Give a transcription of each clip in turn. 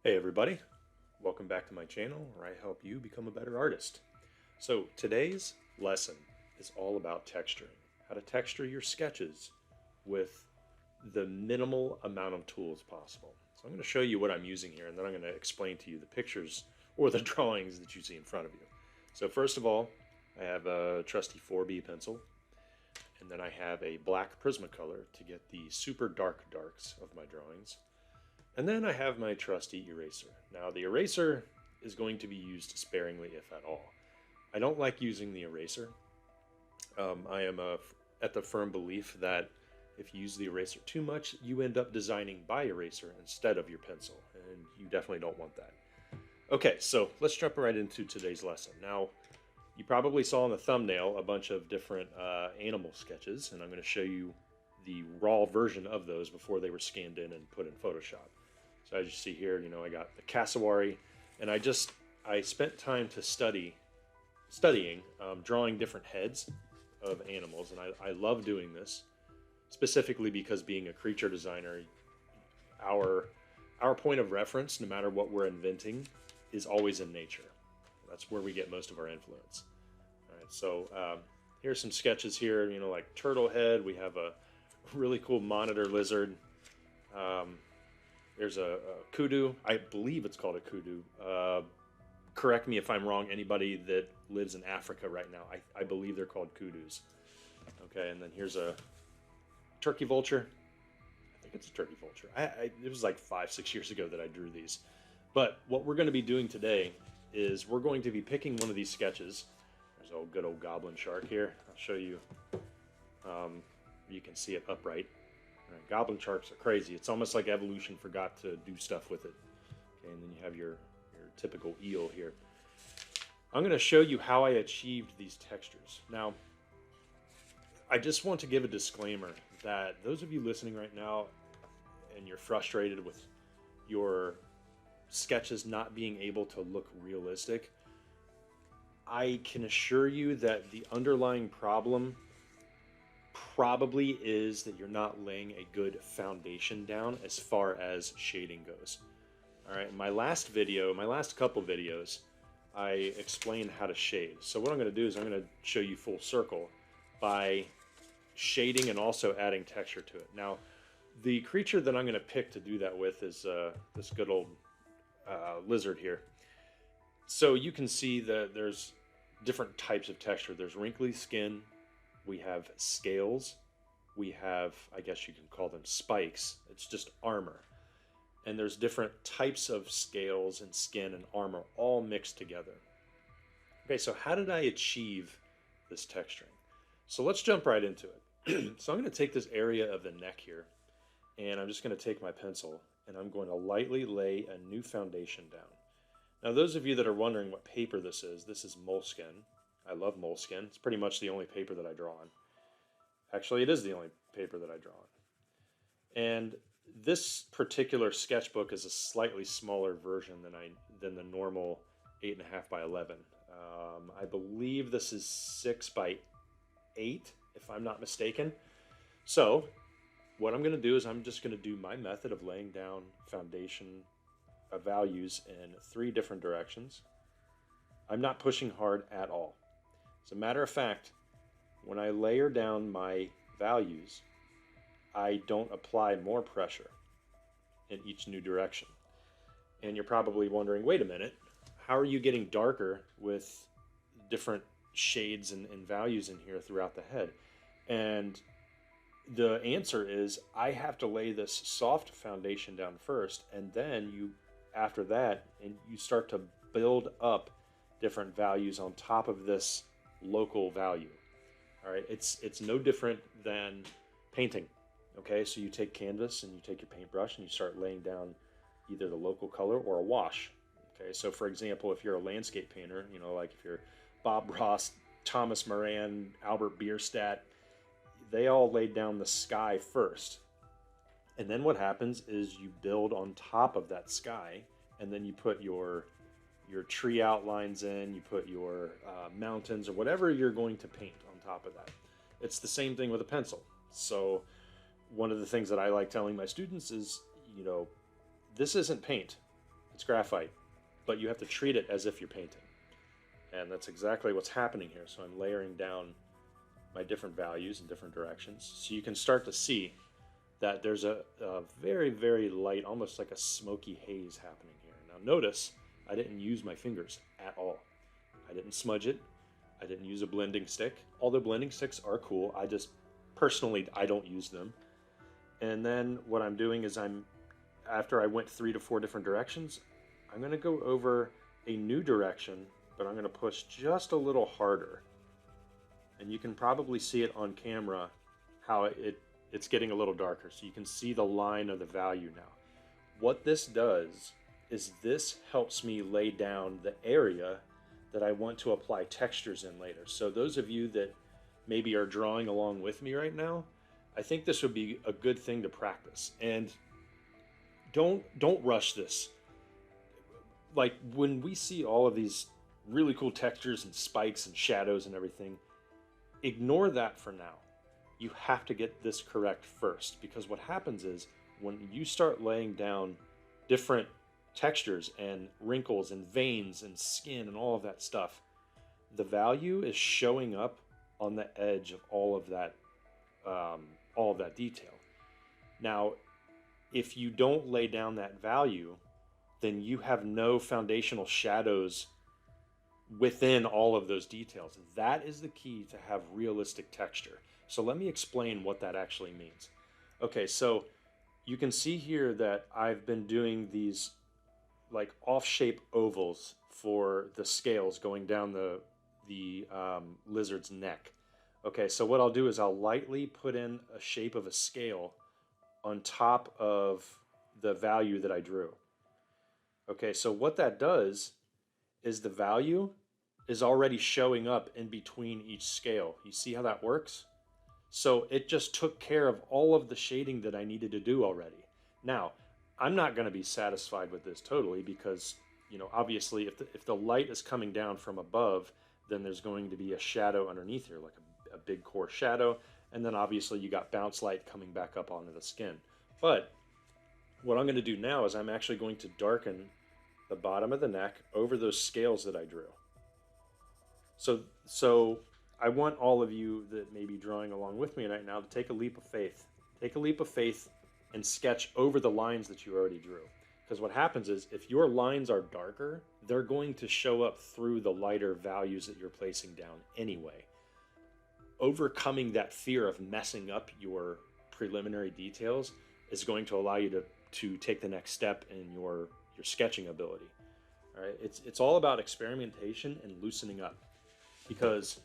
Hey everybody, welcome back to my channel where I help you become a better artist. So today's lesson is all about texturing, how to texture your sketches with the minimal amount of tools possible. So I'm going to show you what I'm using here and then I'm going to explain to you the pictures or the drawings that you see in front of you. So first of all, I have a trusty 4B pencil and then I have a black Prismacolor to get the super dark darks of my drawings. And then I have my trusty eraser. Now the eraser is going to be used sparingly, if at all. I don't like using the eraser. I am at the firm belief that if you use the eraser too much, you end up designing by eraser instead of your pencil, and you definitely don't want that. Okay, so let's jump right into today's lesson. Now, you probably saw in the thumbnail a bunch of different animal sketches, and I'm going to show you the raw version of those before they were scanned in and put in Photoshop. So as you see here, I got the cassowary, and I spent time to studying drawing different heads of animals, and I love doing this specifically because being a creature designer, our our point of reference, no matter what we're inventing, is always in nature. That's where we get most of our influence. All right, so here's some sketches here. Like turtle head. We have a really cool monitor lizard. Um, there's a kudu. I believe it's called a kudu. Correct me if I'm wrong. Anybody that lives in Africa right now, I believe they're called kudus. Okay, and then here's a turkey vulture. I think it's a turkey vulture. It was like 5, 6 years ago that I drew these. But what we're going to be doing today is we're going to be picking one of these sketches. There's a good old goblin shark here. I'll show you. You can see it upright. All right, goblin sharks are crazy. It's almost like evolution forgot to do stuff with it. Okay, and then you have your typical eel here. I'm going to show you how I achieved these textures. Now, I just want to give a disclaimer that those of you listening right now and you're frustrated with your sketches not being able to look realistic, I can assure you that the underlying problem probably is that you're not laying a good foundation down as far as shading goes. All right, in my last couple videos, I explained how to shade. So what I'm going to do is I'm going to show you full circle by shading and also adding texture to it. Now, the creature that I'm going to pick to do that with is this good old lizard here. So you can see that there's different types of texture. There's wrinkly skin, we have scales, we have, I guess you can call them spikes. It's just armor. And there's different types of scales and skin and armor all mixed together. Okay, so how did I achieve this texturing? So let's jump right into it. So I'm going to take this area of the neck here, and I'm just going to take my pencil, and I'm going to lightly lay a new foundation down. Now, those of you that are wondering what paper this is Moleskine. I love Moleskine. It's pretty much the only paper that I draw on. Actually, it is the only paper that I draw on. And this particular sketchbook is a slightly smaller version than the normal 8.5 by 11. I believe this is 6 by 8, if I'm not mistaken. So what I'm going to do is I'm just going to do my method of laying down foundation values in 3 different directions. I'm not pushing hard at all. As a matter of fact, when I layer down my values, I don't apply more pressure in each new direction. And you're probably wondering, wait a minute, how are you getting darker with different shades and values in here throughout the head? And the answer is I have to lay this soft foundation down first, and then after that, and you start to build up different values on top of this local value. All right, it's no different than painting. Okay, so you take canvas and you take your paintbrush and you start laying down either the local color or a wash. Okay, so for example, if you're a landscape painter, like if you're Bob Ross, Thomas Moran, Albert Bierstadt, they all laid down the sky first. And then what happens is you build on top of that sky, and then you put your tree outlines in, you put your mountains or whatever you're going to paint on top of that. It's the same thing with a pencil. So one of the things that I like telling my students is, this isn't paint. It's graphite, but you have to treat it as if you're painting. And that's exactly what's happening here. So I'm layering down my different values in different directions. So you can start to see that there's a very, very light, almost like a smoky haze happening here. Now notice, I didn't use my fingers at all. I didn't smudge it. I didn't use a blending stick. Although blending sticks are cool, personally, I don't use them. And then what I'm doing is after I went 3 to 4 different directions, I'm gonna go over a new direction, but I'm gonna push just a little harder. And you can probably see it on camera how it's getting a little darker. So you can see the line of the value now. What this does is this helps me lay down the area that I want to apply textures in later. So those of you that maybe are drawing along with me right now, I think this would be a good thing to practice. And don't rush this. Like when we see all of these really cool textures and spikes and shadows and everything, ignore that for now. You have to get this correct first, because what happens is when you start laying down different textures and wrinkles and veins and skin and all of that stuff, the value is showing up on the edge of all of that detail. Now, if you don't lay down that value, then you have no foundational shadows within all of those details. That is the key to have realistic texture. So let me explain what that actually means. Okay, so you can see here that I've been doing these like off-shape ovals for the scales going down the lizard's neck. Okay, so what I'll do is I'll lightly put in a shape of a scale on top of the value that I drew. Okay, so what that does is the value is already showing up in between each scale. You see how that works? So it just took care of all of the shading that I needed to do already. Now, I'm not going to be satisfied with this totally because, obviously if the light is coming down from above, then there's going to be a shadow underneath here, like a big core shadow. And then obviously you got bounce light coming back up onto the skin. But what I'm going to do now is I'm actually going to darken the bottom of the neck over those scales that I drew. So I want all of you that may be drawing along with me right now to take a leap of faith. Take a leap of faith and sketch over the lines that you already drew. Because what happens is if your lines are darker, they're going to show up through the lighter values that you're placing down anyway. Overcoming that fear of messing up your preliminary details is going to allow you to take the next step in your sketching ability. All right, it's all about experimentation and loosening up, because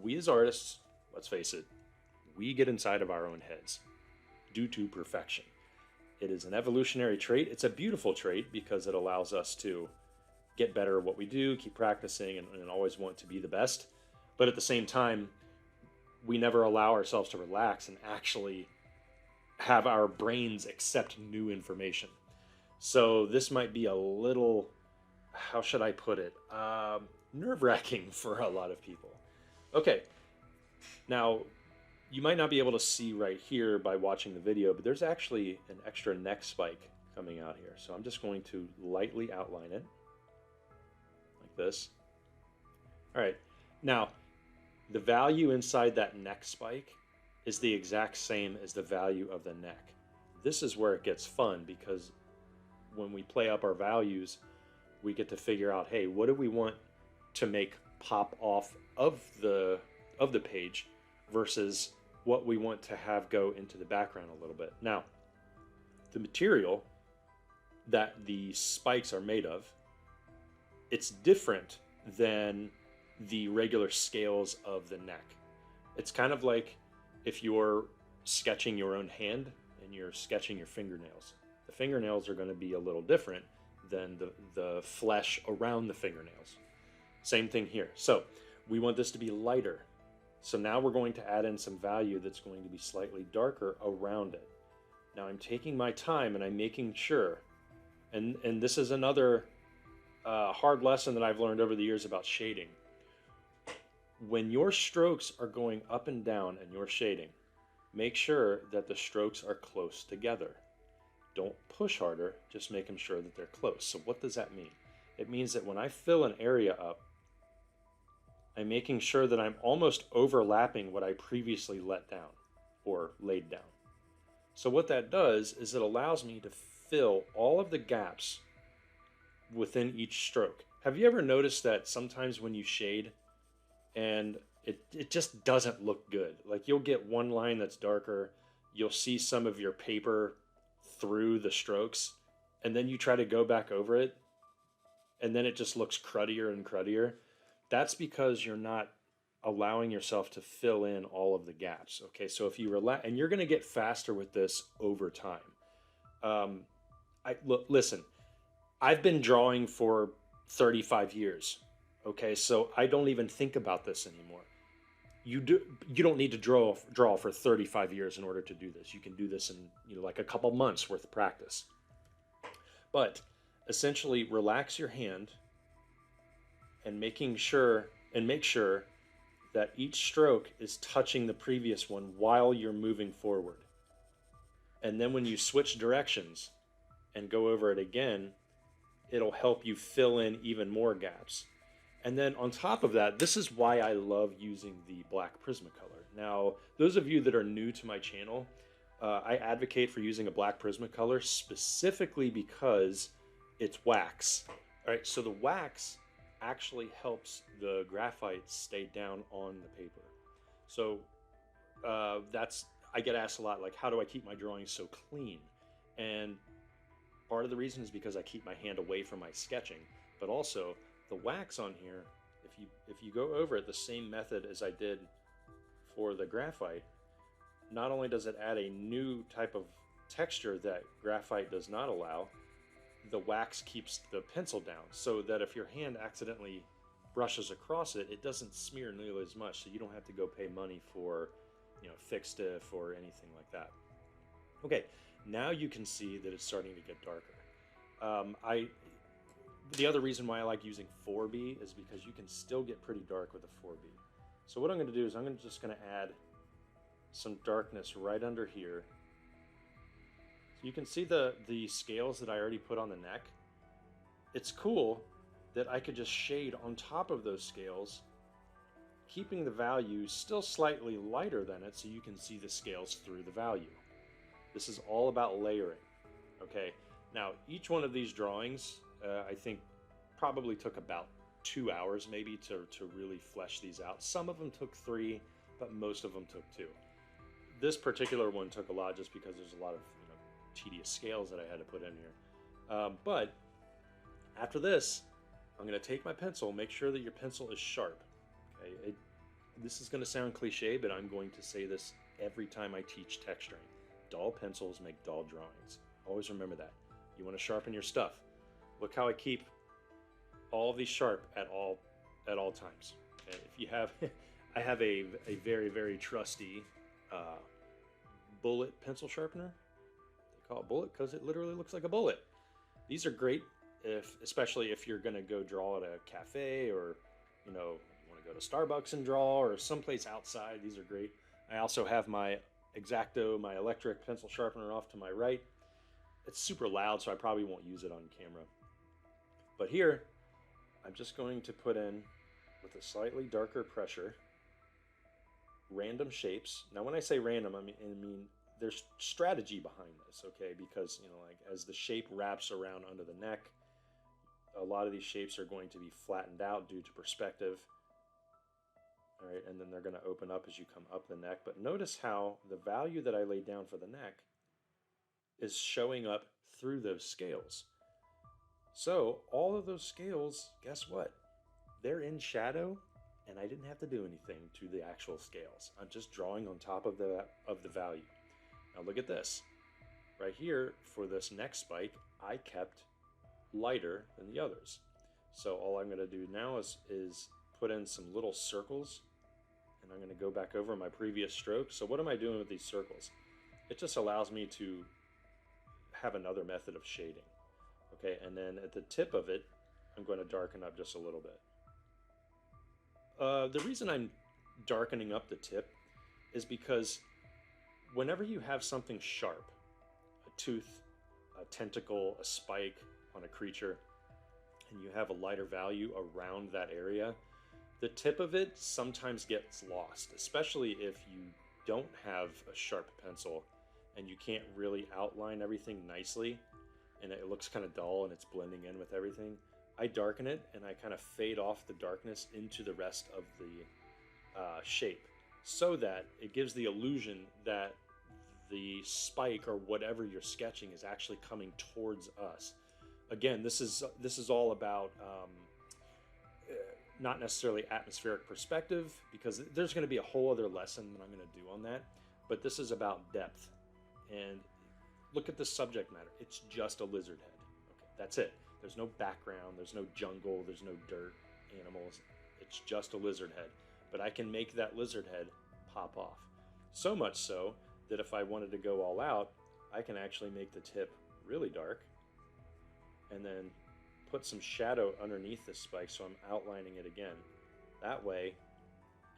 we as artists, let's face it, we get inside of our own heads due to perfection. It is an evolutionary trait. It's a beautiful trait because it allows us to get better at what we do, keep practicing, and always want to be the best. But at the same time, we never allow ourselves to relax and actually have our brains accept new information. So this might be a little, how should I put it, nerve-wracking for a lot of people. Okay, now you might not be able to see right here by watching the video, but there's actually an extra neck spike coming out here. So I'm just going to lightly outline it like this. All right, now the value inside that neck spike is the exact same as the value of the neck. This is where it gets fun, because when we play up our values, we get to figure out, hey, what do we want to make pop off of the page versus what we want to have go into the background a little bit. Now, the material that the spikes are made of, it's different than the regular scales of the neck. It's kind of like if you're sketching your own hand and you're sketching your fingernails. The fingernails are going to be a little different than the flesh around the fingernails. Same thing here. So we want this to be lighter. So now we're going to add in some value that's going to be slightly darker around it. Now I'm taking my time and I'm making sure, and this is another hard lesson that I've learned over the years about shading. When your strokes are going up and down and you're shading, make sure that the strokes are close together. Don't push harder, just making sure that they're close. So what does that mean? It means that when I fill an area up, I'm making sure that I'm almost overlapping what I previously let down or laid down. So what that does is it allows me to fill all of the gaps within each stroke. Have you ever noticed that sometimes when you shade and it just doesn't look good? Like you'll get one line that's darker, you'll see some of your paper through the strokes, and then you try to go back over it, and then it just looks cruddier and cruddier. That's because you're not allowing yourself to fill in all of the gaps. Okay, so if you relax, and you're going to get faster with this over time. Listen. I've been drawing for 35 years. Okay, so I don't even think about this anymore. You don't need to draw for 35 years in order to do this. You can do this in like a couple months worth of practice. But essentially, relax your hand and make sure that each stroke is touching the previous one while you're moving forward. And then when you switch directions and go over it again, it'll help you fill in even more gaps. And then on top of that, this is why I love using the black Prismacolor. Now, those of you that are new to my channel, I advocate for using a black Prismacolor specifically because it's wax. All right, so the wax actually helps the graphite stay down on the paper. So I get asked a lot, like, how do I keep my drawings so clean? And part of the reason is because I keep my hand away from my sketching, but also the wax on here, if you go over it the same method as I did for the graphite, not only does it add a new type of texture that graphite does not allow, the wax keeps the pencil down so that if your hand accidentally brushes across it, it doesn't smear nearly as much, so you don't have to go pay money for, Fix Stiff or anything like that. Okay, now you can see that it's starting to get darker. The other reason why I like using 4B is because you can still get pretty dark with a 4B. So what I'm going to do is I'm just going to add some darkness right under here. So you can see the scales that I already put on the neck. It's cool that I could just shade on top of those scales, keeping the value still slightly lighter than it so you can see the scales through the value. This is all about layering. Okay, now each one of these drawings I think probably took about 2 hours maybe to really flesh these out. Some of them took 3, but most of them took 2. This particular one took a lot just because there's a lot of tedious scales that I had to put in here. But after this, I'm going to take my pencil, make sure that your pencil is sharp. Okay, this is going to sound cliche, but I'm going to say this every time I teach texturing. Dull pencils make dull drawings. Always remember that. You want to sharpen your stuff. Look how I keep all of these sharp at all times. And if you have, I have a very, very trusty bullet pencil sharpener. They call it bullet because it literally looks like a bullet. These are great especially if you're going to go draw at a cafe, or you want to go to Starbucks and draw, or someplace outside. These are great. I also have my X-Acto, my electric pencil sharpener, off to my right. It's super loud, so I probably won't use it on camera. But here, I'm just going to put in, with a slightly darker pressure, random shapes. Now, when I say random, I mean there's strategy behind this, okay? Because, like as the shape wraps around under the neck, a lot of these shapes are going to be flattened out due to perspective. All right, and then they're going to open up as you come up the neck. But notice how the value that I laid down for the neck is showing up through those scales. So all of those scales, guess what? They're in shadow, and I didn't have to do anything to the actual scales. I'm just drawing on top of the value. Now look at this. Right here, for this next spike, I kept lighter than the others. So all I'm going to do now is put in some little circles, and I'm going to go back over my previous stroke. So what am I doing with these circles? It just allows me to have another method of shading. Okay, and then at the tip of it, I'm going to darken up just a little bit. The reason I'm darkening up the tip is because whenever you have something sharp, a tooth, tentacle, a spike on a creature, and you have a lighter value around that area, the tip of it sometimes gets lost, especially if you don't have a sharp pencil and you can't really outline everything nicely and it looks kind of dull and it's blending in with everything. I darken it and I kind of fade off the darkness into the rest of the shape so that it gives the illusion that the spike or whatever you're sketching is actually coming towards us. Again, this is all about not necessarily atmospheric perspective, because there's going to be a whole other lesson that I'm going to do on that, but this is about depth. And look at the subject matter. It's just a lizard head. Okay, that's it. There's no background, there's no jungle, there's no dirt, animals. It's just a lizard head. But I can make that lizard head pop off. So much so that if I wanted to go all out, I can actually make the tip really dark and then put some shadow underneath this spike so I'm outlining it again. That way,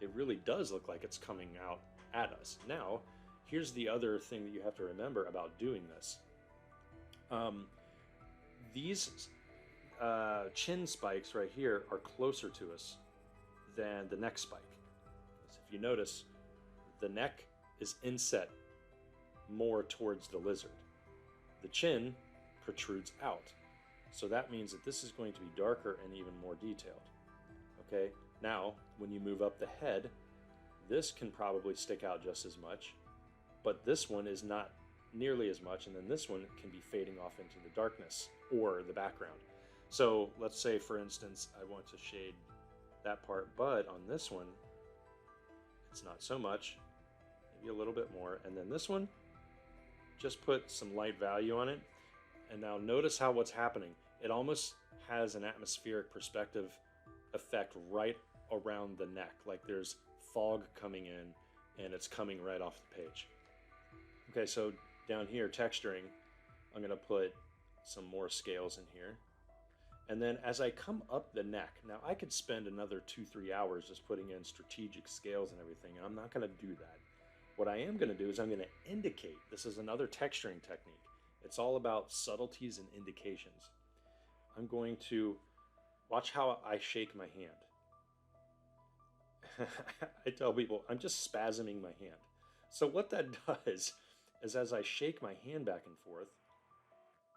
it really does look like it's coming out at us. Now, here's the other thing that you have to remember about doing this. These chin spikes right here are closer to us than the neck spike. So if you notice, the neck is inset more towards the lizard. The chin protrudes out. So that means that this is going to be darker and even more detailed. Okay, now when you move up the head, this can probably stick out just as much, but this one is not nearly as much, and then this one can be fading off into the darkness or the background. So let's say, for instance, I want to shade that part, but on this one, it's not so much, maybe a little bit more, and then this one, just put some light value on it. And now notice how what's happening. It almost has an atmospheric perspective effect right around the neck, like there's fog coming in and it's coming right off the page. Okay, so down here, texturing, I'm gonna put some more scales in here. And then as I come up the neck, now I could spend another 2-3 hours just putting in strategic scales and everything, and I'm not gonna do that. What I am gonna do is I'm gonna indicate. This is another texturing technique. It's all about subtleties and indications. I'm going to watch how I shake my hand. I tell people I'm just spasming my hand. So what that does is as I shake my hand back and forth,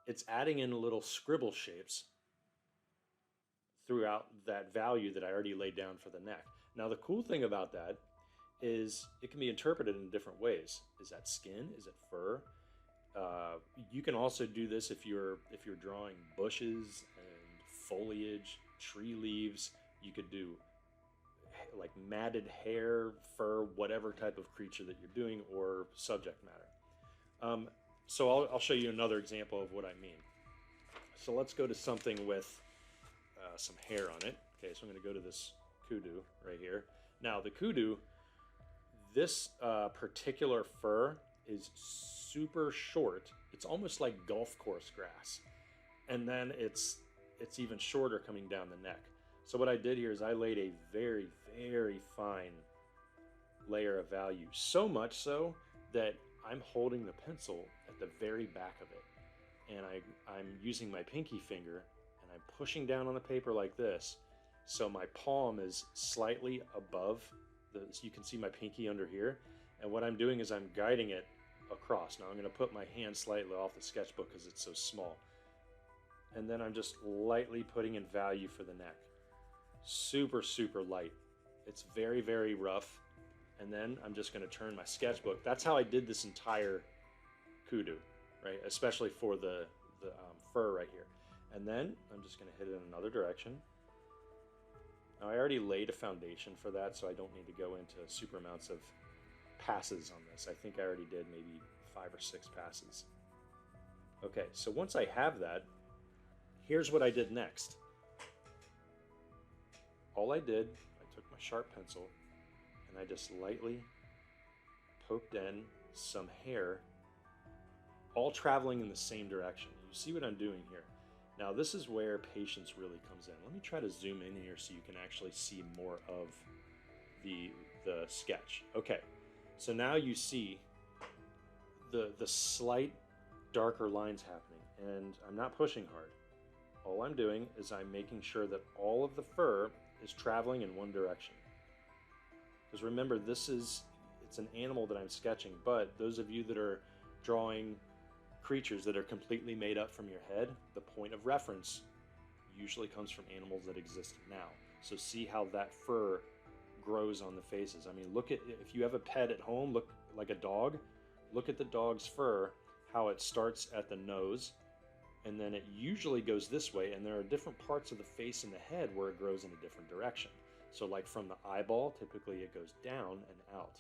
it's adding in little scribble shapes throughout that value that I already laid down for the neck. Now the cool thing about that is it can be interpreted in different ways. Is that skin? Is it fur? You can also do this if you're drawing bushes and foliage, tree leaves. You could do like matted hair, fur, whatever type of creature that you're doing or subject matter. So I'll show you another example of what I mean. So let's go to something with some hair on it. Okay, so I'm going to go to this kudu right here. Now the kudu, this particular fur is super short. It's almost like golf course grass. And then it's even shorter coming down the neck. So what I did here is I laid a very, very fine layer of value. So much so that I'm holding the pencil at the very back of it. And I'm using my pinky finger and I'm pushing down on the paper like this. So my palm is slightly above so you can see my pinky under here. And what I'm doing is I'm guiding it across. Now I'm going to put my hand slightly off the sketchbook because it's so small. And then I'm just lightly putting in value for the neck. Super, super light. It's very, very rough. And then I'm just going to turn my sketchbook. That's how I did this entire kudu, right? Especially for the fur right here. And then I'm just going to hit it in another direction. Now I already laid a foundation for that, so I don't need to go into super amounts of passes on this. I think I already did maybe 5 or 6 passes. Okay, so once I have that, here's what I did next. All I did, I took my sharp pencil and I just lightly poked in some hair, all traveling in the same direction. You see what I'm doing here? Now this is where patience really comes in. Let me try to zoom in here so you can actually see more of the sketch. Okay, so now you see the slight darker lines happening, and I'm not pushing hard. All I'm doing is I'm making sure that all of the fur is traveling in one direction. Because remember, it's an animal that I'm sketching, but those of you that are drawing creatures that are completely made up from your head, the point of reference usually comes from animals that exist now. So see how that fur grows on the faces. I mean, look at, if you have a pet at home, look like a dog, look at the dog's fur, how it starts at the nose, and then it usually goes this way, and there are different parts of the face and the head where it grows in a different direction. So like from the eyeball, typically it goes down and out.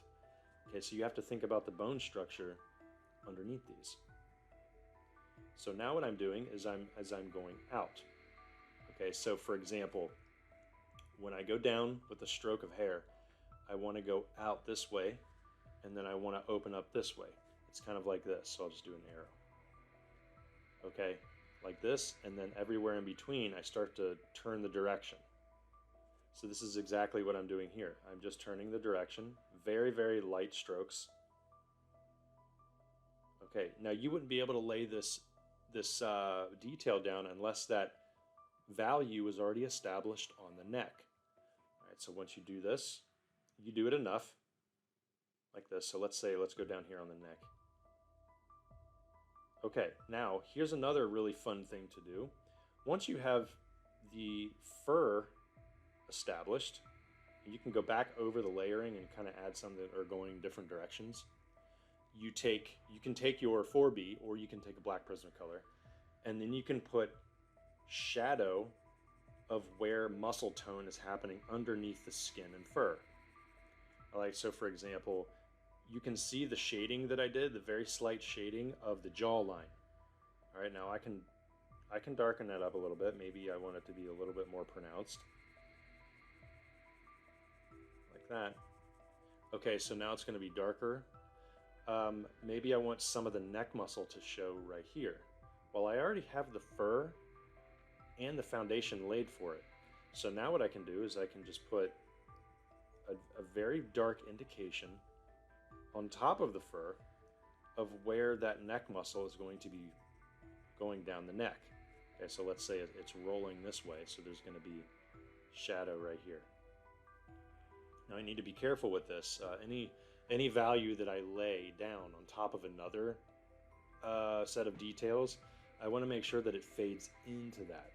Okay, so you have to think about the bone structure underneath these. So now what I'm doing is as I'm going out. Okay, so for example, when I go down with a stroke of hair, I want to go out this way, and then I want to open up this way. It's kind of like this, so I'll just do an arrow. Okay, like this, and then everywhere in between, I start to turn the direction. So this is exactly what I'm doing here. I'm just turning the direction, very, very light strokes. Okay, now you wouldn't be able to lay this detail down unless that value is already established on the neck. All right, so once you do this, you do it enough, like this. So let's go down here on the neck. Okay, now here's another really fun thing to do. Once you have the fur established, you can go back over the layering and kind of add some that are going different directions. You can take your 4B, or you can take a black Prismacolor, and then you can put shadow of where muscle tone is happening underneath the skin and fur. Like, so for example, you can see the shading that I did, the very slight shading of the jawline. All right, now I can darken that up a little bit. Maybe I want it to be a little bit more pronounced. Like that. Okay, so now it's going to be darker. Maybe I want some of the neck muscle to show right here. Well, I already have the fur and the foundation laid for it. So now what I can do is I can just put a very dark indication on top of the fur of where that neck muscle is going to be going down the neck. Okay, so let's say it's rolling this way, so there's going to be shadow right here. Now I need to be careful with this. Any value that I lay down on top of another set of details, I want to make sure that it fades into that.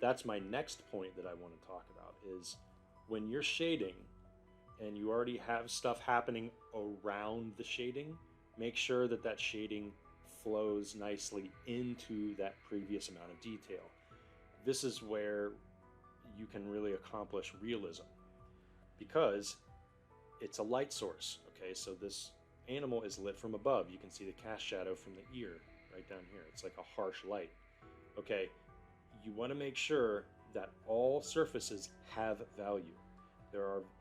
That's my next point that I want to talk about, is when you're shading and you already have stuff happening around the shading, make sure that that shading flows nicely into that previous amount of detail. This is where you can really accomplish realism, because it's a light source. Okay, so this animal is lit from above. You can see the cast shadow from the ear right down here. It's like a harsh light. Okay, you want to make sure that all surfaces have value.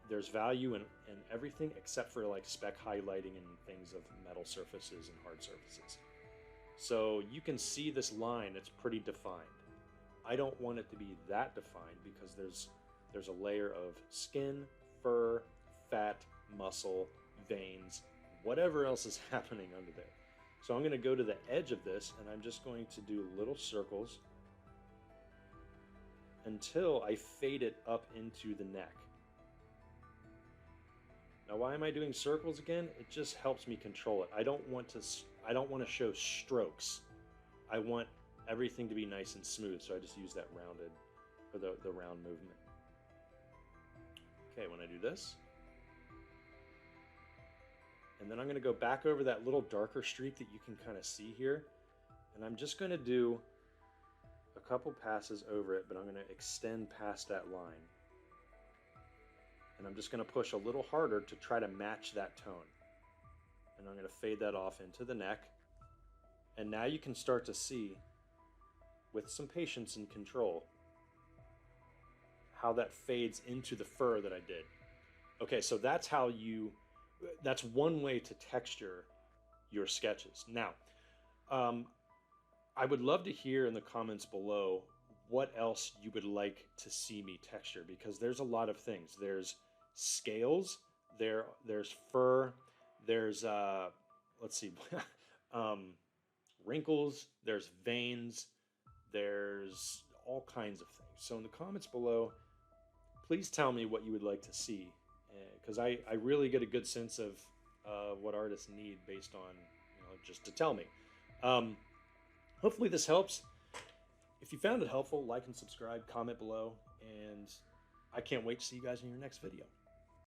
There's value in everything except for like speck highlighting and things of metal surfaces and hard surfaces. So you can see this line, it's pretty defined. I don't want it to be that defined because there's a layer of skin, fur, fat, muscle, veins, whatever else is happening under there. So I'm going to go to the edge of this, and I'm just going to do little circles until I fade it up into the neck. Now, why am I doing circles again? It just helps me control it. I don't want to show strokes. I want everything to be nice and smooth, so I just use that rounded, or the round movement. Okay, when I do this, and then I'm going to go back over that little darker streak that you can kind of see here, and I'm just going to do a couple passes over it, but I'm going to extend past that line. And I'm just going to push a little harder to try to match that tone. And I'm going to fade that off into the neck. And now you can start to see, with some patience and control, how that fades into the fur that I did. Okay, so that's one way to texture your sketches. Now, I would love to hear in the comments below what else you would like to see me texture, because there's a lot of things. There's scales, there's fur, there's let's see, wrinkles, there's veins, there's all kinds of things. So in the comments below, please tell me what you would like to see, because I really get a good sense of what artists need based on, just to tell me. Um, Hopefully this helps. If you found it helpful, like and subscribe, comment below, and I can't wait to see you guys in your next video.